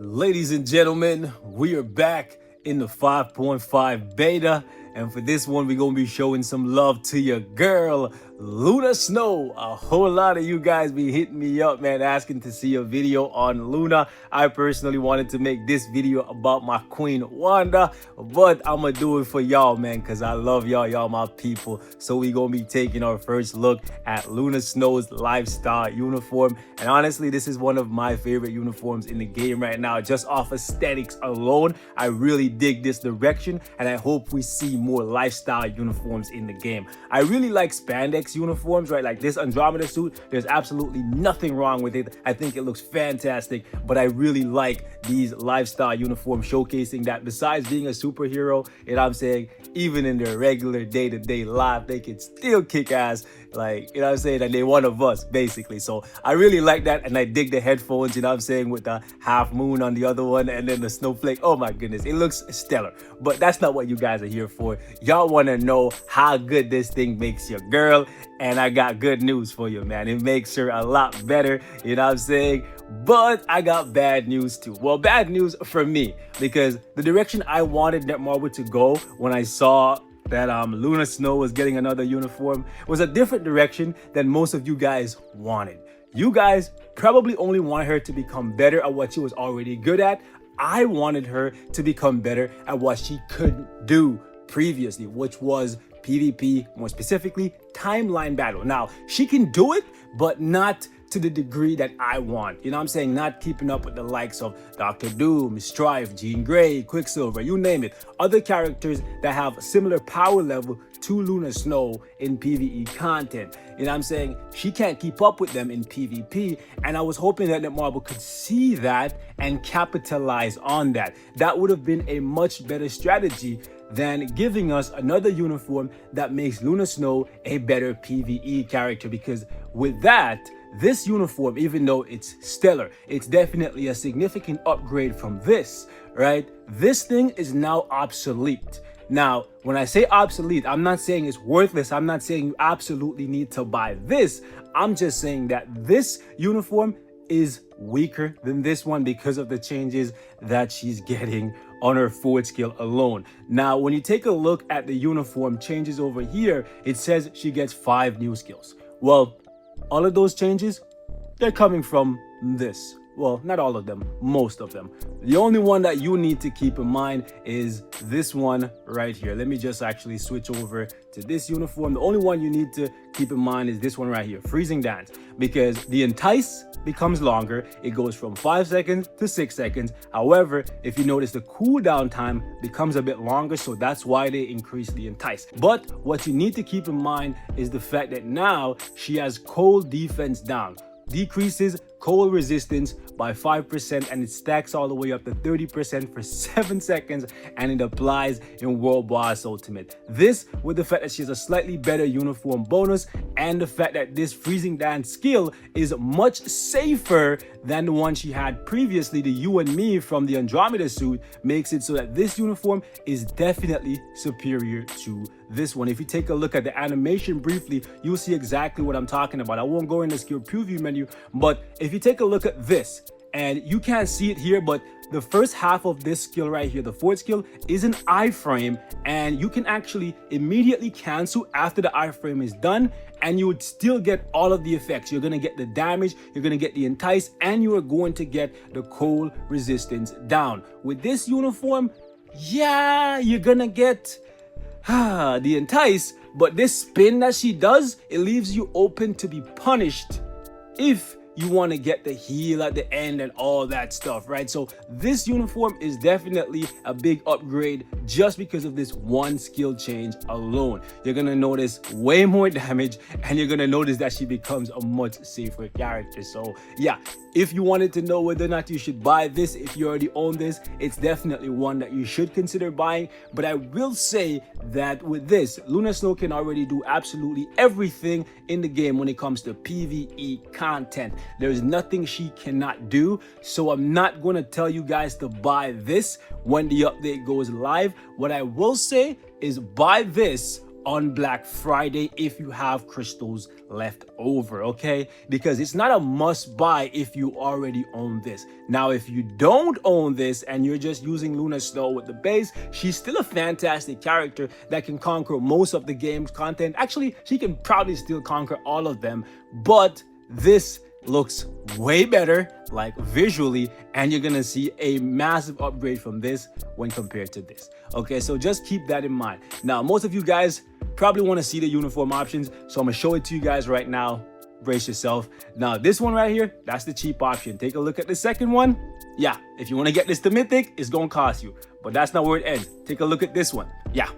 Ladies and gentlemen, we are back in the 5.5 beta, and for this one, we're gonna be showing some love to your girl, Luna Snow. A whole lot of you guys be hitting me up, man, asking to see a video on Luna. I personally wanted to make this video about my queen, Wanda, but I'm gonna do it for y'all, man, because I love y'all. Y'all my people. So we gonna be taking our first look at Luna Snow's lifestyle uniform. And honestly, this is one of my favorite uniforms in the game right now. Just off aesthetics alone, I really dig this direction, and I hope we see more lifestyle uniforms in the game. I really like spandex uniforms, right? Like this Andromeda suit, there's absolutely nothing wrong with it. I think it looks fantastic, but I really like these lifestyle uniforms showcasing that besides being a superhero, you know what I'm saying, even in their regular day-to-day life, they can still kick ass, like, you know what I'm saying, and they're one of us, basically. So I really like that, and I dig the headphones, you know what I'm saying, with the half moon on the other one, and then the snowflake. Oh my goodness, it looks stellar. But that's not what you guys are here for. Y'all want to know how good this thing makes your girl, and I got good news for you, man. It makes her a lot better, you know what I'm saying? But I got bad news too. Well, bad news for me, because the direction I wanted Netmarble to go when I saw that Luna Snow was getting another uniform was a different direction than most of you guys wanted. You guys probably only want her to become better at what she was already good at. I wanted her to become better at what she couldn't do previously, which was PvP, more specifically timeline battle. Now, she can do it, but not to the degree that I want. You know what I'm saying? Not keeping up with the likes of Dr. Doom, Strife, Jean Grey, Quicksilver, you name it. Other characters that have similar power level to Luna Snow in PvE content. You know what I'm saying? She can't keep up with them in PvP, and I was hoping that Netmarble could see that and capitalize on that. That would have been a much better strategy than giving us another uniform that makes Luna Snow a better PvE character, because with that, this uniform, even though it's stellar, it's definitely a significant upgrade from this, right? This thing is now obsolete. Now, when I say obsolete, I'm not saying it's worthless. I'm not saying you absolutely need to buy this. I'm just saying that this uniform is weaker than this one because of the changes that she's getting on her forward skill alone. Now, when you take a look at the uniform changes over here, it says she gets 5 new skills. Well, all of those changes, they're coming from this. Well, not all of them, most of them. The only one that you need to keep in mind is this one right here. Let me just actually switch over to this uniform. The only one you need to keep in mind is this one right here, Freezing Dance, because the Entice becomes longer. It goes from 5 seconds to 6 seconds. However, if you notice, the cooldown time becomes a bit longer, so that's why they increase the Entice. But what you need to keep in mind is the fact that now she has cold defense down, decreases cold resistance by 5%, and it stacks all the way up to 30% for 7 seconds, and it applies in World Boss Ultimate. This, with the fact that she has a slightly better uniform bonus, and the fact that this Freezing Dance skill is much safer than the one she had previously, the You and Me from the Andromeda suit, makes it so that this uniform is definitely superior to this one. If you take a look at the animation briefly, you'll see exactly what I'm talking about. I won't go in the skill preview menu, but if you take a look at this, and you can't see it here, but the first half of this skill right here, the forward skill, is an iframe, and you can actually immediately cancel after the iframe is done, and you would still get all of the effects. You're going to get the damage, you're going to get the Entice, and you are going to get the cold resistance down. With this uniform, yeah, you're going to get the Entice, but this spin that she does, it leaves you open to be punished if you want to get the heal at the end and all that stuff, right? So this uniform is definitely a big upgrade just because of this one skill change alone. You're gonna notice way more damage, and you're gonna notice that she becomes a much safer character. So yeah, if you wanted to know whether or not you should buy this, if you already own this, it's definitely one that you should consider buying. But I will say that with this, Luna Snow can already do absolutely everything in the game when it comes to PvE content. There's nothing she cannot do, so I'm not going to tell you guys to buy this when the update goes live. What I will say is buy this on Black Friday if you have crystals left over, okay? Because it's not a must buy if you already own this. Now, if you don't own this and you're just using Luna Snow with the base, she's still a fantastic character that can conquer most of the game's content. Actually, she can probably still conquer all of them, but this looks way better, like visually, and you're gonna see a massive upgrade from this when compared to this. Okay, so just keep that in mind. Now, most of you guys probably want to see the uniform options, so I'm gonna show it to you guys right now. Brace yourself. Now, this one right here, that's the cheap option. Take a look at the second one. Yeah, if you want to get this to Mythic, it's gonna cost you, but that's not where it ends. Take a look at this one. Yeah,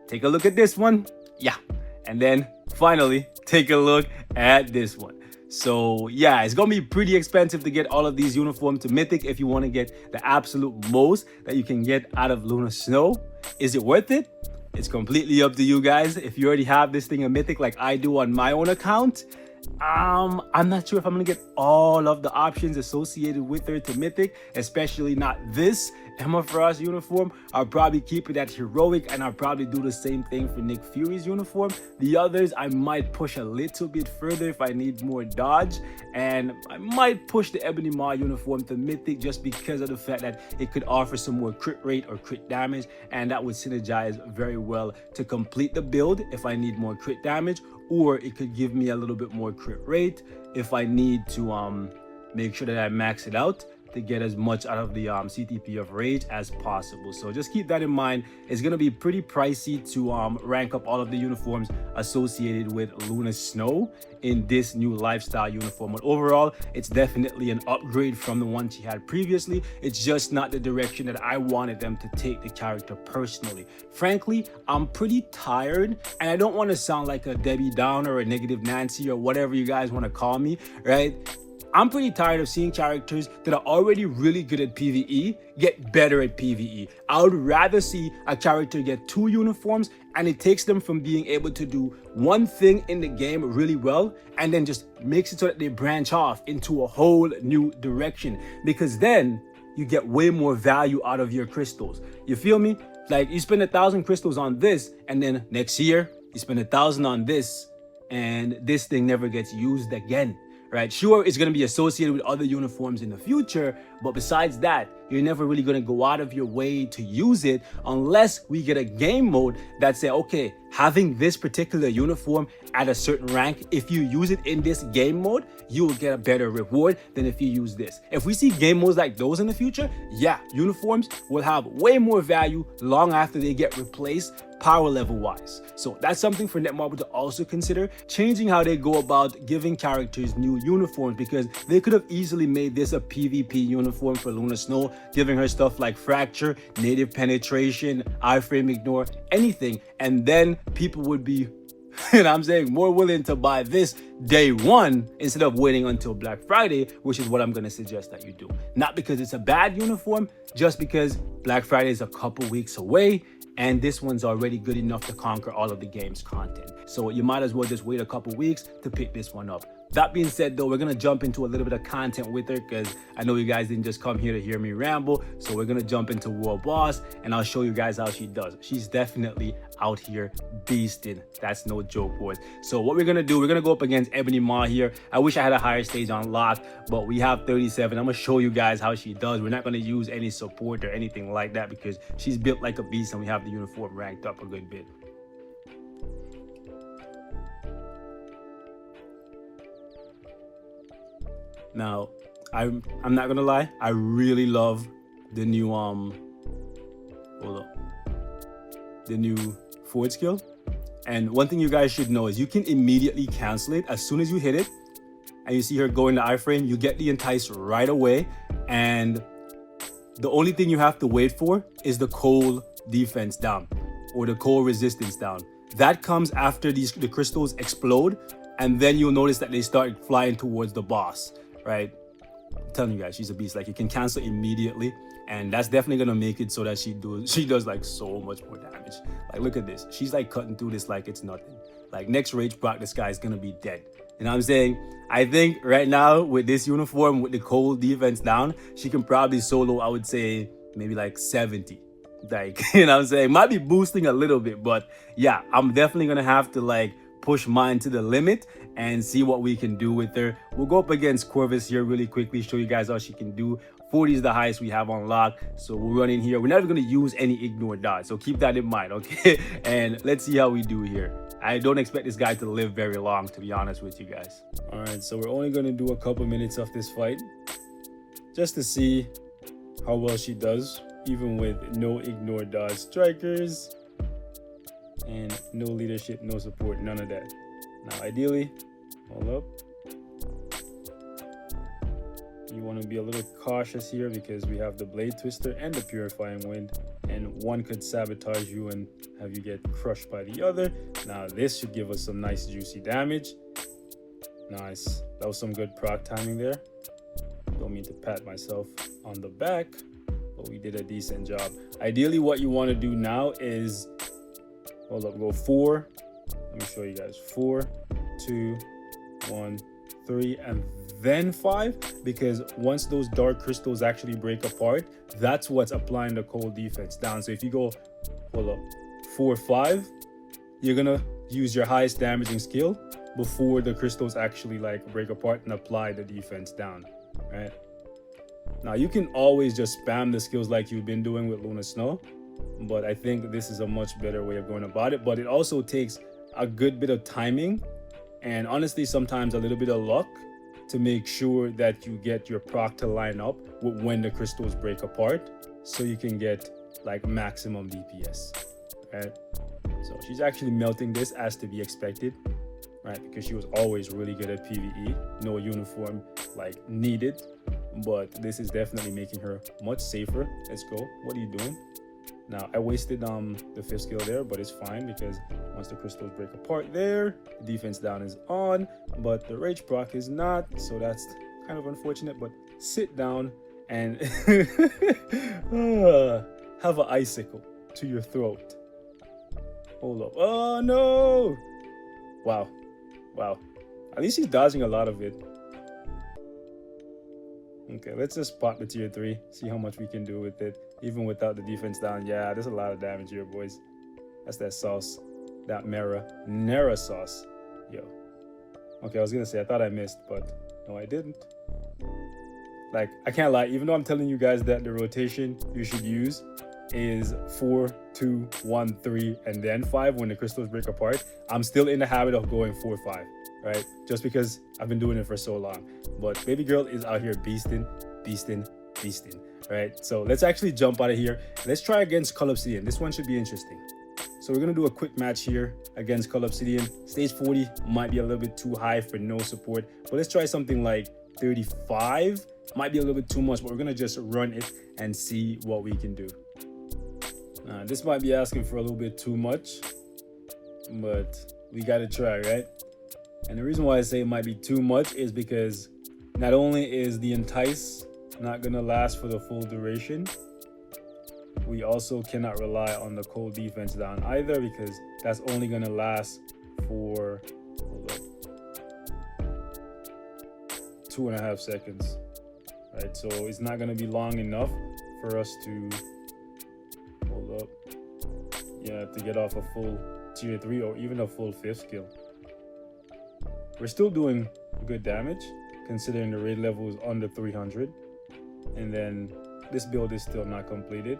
take a look at this one. Yeah, and then finally take a look at this one. So yeah, it's gonna be pretty expensive to get all of these uniforms to Mythic if you want to get the absolute most that you can get out of Luna Snow. Is it worth it? It's completely up to you guys. If you already have this thing in Mythic like I do on my own account, I'm not sure if I'm gonna get all of the options associated with her to Mythic, especially not this Emma Frost uniform. I'll probably keep it at heroic, and I'll probably do the same thing for Nick Fury's uniform. The others I might push a little bit further if I need more dodge, and I might push the Ebony Maw uniform to Mythic just because of the fact that it could offer some more crit rate or crit damage, and that would synergize very well to complete the build if I need more crit damage, or it could give me a little bit more crit rate if I need to make sure that I max it out to get as much out of the CTP of Rage as possible. So just keep that in mind. It's gonna be pretty pricey to rank up all of the uniforms associated with Luna Snow in this new lifestyle uniform. But overall, it's definitely an upgrade from the one she had previously. It's just not the direction that I wanted them to take the character personally. Frankly, I'm pretty tired, and I don't want to sound like a Debbie Downer or a negative Nancy or whatever you guys want to call me, right? I'm pretty tired of seeing characters that are already really good at PvE get better at PvE. I would rather see a character get 2 uniforms and it takes them from being able to do one thing in the game really well and then just makes it so that they branch off into a whole new direction, because then you get way more value out of your crystals. You feel me? Like, you spend 1,000 crystals on this, and then next year you spend 1,000 on this, and this thing never gets used again. Right? Sure, it's going to be associated with other uniforms in the future, but besides that, you're never really going to go out of your way to use it unless we get a game mode that say, okay, having this particular uniform at a certain rank, if you use it in this game mode, you will get a better reward than if you use this. If we see game modes like those in the future, yeah, uniforms will have way more value long after they get replaced power level wise. So that's something for Netmarble to also consider, changing how they go about giving characters new uniforms, because they could have easily made this a PvP uniform for Luna Snow, giving her stuff like Fracture, Native Penetration, Iframe Ignore, anything, and then people would be, and I'm saying, more willing to buy this day one instead of waiting until Black Friday, which is what I'm going to suggest that you do. Not because it's a bad uniform, just because Black Friday is a couple weeks away and this one's already good enough to conquer all of the game's content. So you might as well just wait a couple weeks to pick this one up. That being said, though, we're going to jump into a little bit of content with her, because I know you guys didn't just come here to hear me ramble. So we're going to jump into World Boss, and I'll show you guys how she does. She's definitely out here beasting. That's no joke, boys. So what we're going to do, we're going to go up against Ebony Maw here. I wish I had a higher stage on lock, but we have 37. I'm going to show you guys how she does. We're not going to use any support or anything like that because she's built like a beast, and we have the uniform ranked up a good bit. Now, I'm not gonna lie, I really love the new the new forward skill. And one thing you guys should know is you can immediately cancel it as soon as you hit it, and you see her go into iframe. You get the entice right away, and the only thing you have to wait for is the cold defense down or the cold resistance down. That comes after the crystals explode, and then you'll notice that they start flying towards the boss. Right? I'm telling you guys, she's a beast. Like, you can cancel immediately, and that's definitely gonna make it so that she does like so much more damage. Like, look at this. She's like cutting through this like it's nothing. Like, next rage proc, this guy is gonna be dead. You know what I'm saying? I think right now with this uniform with the cold defense down, she can probably solo, I would say maybe like 70. Like, you know what I'm saying? Might be boosting a little bit, but yeah, I'm definitely gonna have to like push mine to the limit and see what we can do with her. We'll go up against Corvus here really quickly, show you guys how she can do. 40 is the highest we have on lock, so we'll run in here. We're never gonna use any ignore dodge, so keep that in mind, okay? And let's see how we do here. I don't expect this guy to live very long, to be honest with you guys. All right, so we're only gonna do a couple minutes of this fight just to see how well she does, even with no ignore dodge strikers and no leadership, no support, none of that. Now, ideally, hold up. You want to be a little cautious here because we have the Blade Twister and the Purifying Wind, and one could sabotage you and have you get crushed by the other. Now, this should give us some nice juicy damage. Nice. That was some good proc timing there. Don't mean to pat myself on the back, but we did a decent job. Ideally, what you want to do now is, hold up, go 4. Let me show you guys. 4, 2, 1, 3, and then 5, because once those dark crystals actually break apart, that's what's applying the cold defense down. So if you go, hold up, 4, 5, you're gonna use your highest damaging skill before the crystals actually like break apart and apply the defense down, right? Now you can always just spam the skills like you've been doing with Luna Snow, but I think this is a much better way of going about it. But it also takes a good bit of timing and honestly sometimes a little bit of luck to make sure that you get your proc to line up with when the crystals break apart, so you can get like maximum DPS, right? So she's actually melting this as to be expected, right? Because she was always really good at PvE, no uniform like needed, but this is definitely making her much safer. Let's go. What are you doing? Now I wasted the 5th skill there, but it's fine because once the crystals break apart there, the defense down is on, but the rage proc is not, so that's kind of unfortunate. But sit down and have an icicle to your throat. Hold up. Oh no! Wow. At least he's dodging a lot of it. Okay, let's just pop the tier 3, see how much we can do with it, even without the defense down. Yeah, there's a lot of damage here, boys. That's that sauce, that Nera sauce. Yo. Okay, I was gonna say, I thought I missed, but no, I didn't. Like, I can't lie, even though I'm telling you guys that the rotation you should use is 4, 2, 1, 3, and then 5 when the crystals break apart, I'm still in the habit of going 4, 5. Right? Just because I've been doing it for so long. But baby girl is out here beasting. Right? So let's actually jump out of here. Let's try against Cull Obsidian. This one should be interesting. So we're gonna do a quick match here against Cull Obsidian. Stage 40 might be a little bit too high for no support, but let's try something like 35. Might be a little bit too much, but we're gonna just run it and see what we can do. This might be asking for a little bit too much, but we gotta try, right? And the reason why I say it might be too much is because not only is the Entice not gonna last for the full duration, we also cannot rely on the cold defense down either, because that's only gonna last for 2.5 seconds, right? So it's not gonna be long enough for us to to get off a full tier 3 or even a full 5th skill. We're still doing good damage considering the raid level is under 300, and then this build is still not completed.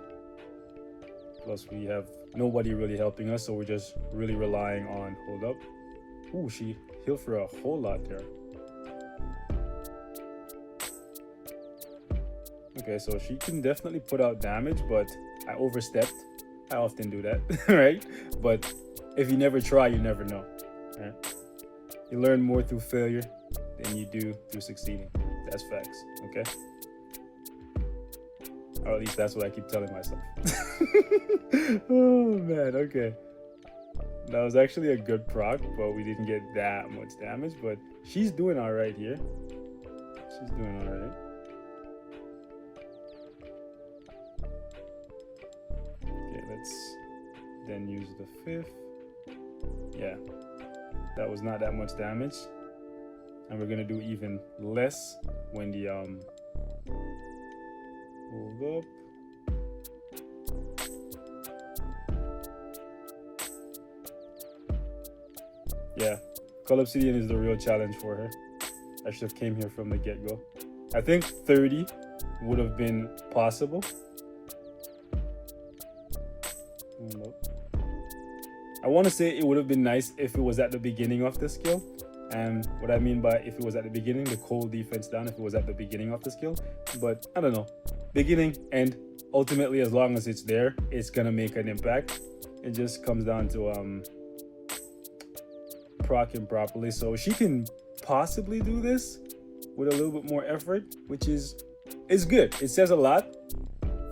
Plus we have nobody really helping us, so we're just really relying on, hold up. Ooh, she healed for a whole lot there. Okay, so she can definitely put out damage, but I overstepped. I often do that, right? But if you never try, you never know, right? You learn more through failure than you do through succeeding. That's facts, okay? Or at least that's what I keep telling myself. Oh man, okay. That was actually a good proc, but we didn't get that much damage, but she's doing all right here. She's doing all right. Okay, let's then use the 5th. Yeah, that was not that much damage. And we're gonna do even less when the hold up. Yeah, Call Obsidian is the real challenge for her. I should have came here from the get-go. I think 30 would have been possible. Nope. I want to say it would have been nice if it was at the beginning of the skill. And what I mean by if it was at the beginning, the cold defense down, if it was at the beginning of the skill. But I don't know. Beginning, and ultimately, as long as it's there, it's going to make an impact. It just comes down to procking properly. So she can possibly do this with a little bit more effort, which is good. It says a lot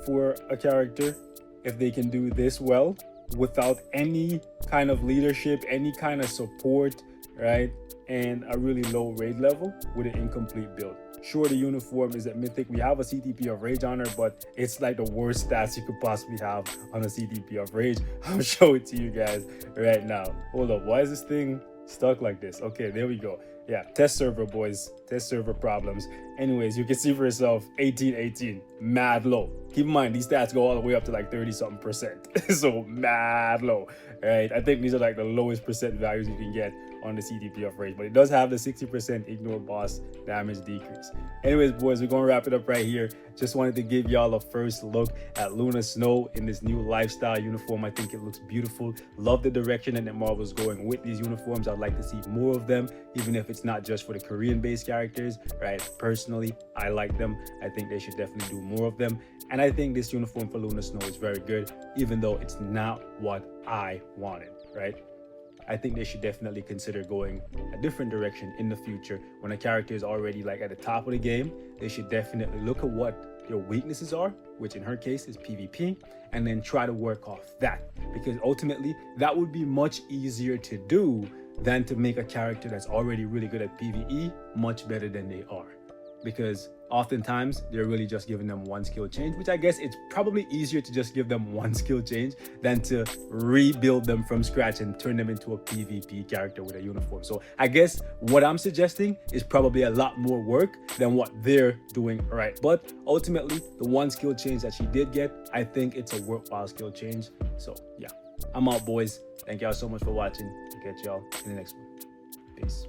for a character if they can do this well without any kind of leadership, any kind of support, right? And a really low raid level with an incomplete build. Sure, the uniform is at Mythic. We have a CTP of Rage on her, but it's like the worst stats you could possibly have on a CTP of Rage. I'll show it to you guys right now. Hold up, why is this thing stuck like this? Okay, there we go. Yeah, test server, boys. Test server problems. Anyways, you can see for yourself, 18, mad low. Keep in mind, these stats go all the way up to like 30-something%. So mad low, right? I think these are like the lowest percent values you can get on the CTP of Rage, but it does have the 60% ignore boss damage decrease. Anyways, boys, we're gonna wrap it up right here. Just wanted to give y'all a first look at Luna Snow in this new lifestyle uniform. I think it looks beautiful. Love the direction that Marvel's going with these uniforms. I'd like to see more of them, even if it's not just for the Korean-based characters, right? Personally, I like them. I think they should definitely do more of them. And I think this uniform for Luna Snow is very good, even though it's not what I wanted, right? I think they should definitely consider going a different direction in the future. When a character is already like at the top of the game, they should definitely look at what their weaknesses are, which in her case is PvP, and then try to work off that. Because ultimately, that would be much easier to do than to make a character that's already really good at PvE much better than they are. Because oftentimes they're really just giving them one skill change, which I guess it's probably easier to just give them one skill change than to rebuild them from scratch and turn them into a PvP character with a uniform. So I guess what I'm suggesting is probably a lot more work than what they're doing right. But ultimately, the one skill change that she did get, I think it's a worthwhile skill change. So yeah, I'm out, boys. Thank y'all so much for watching. I'll catch y'all in the next one. Peace.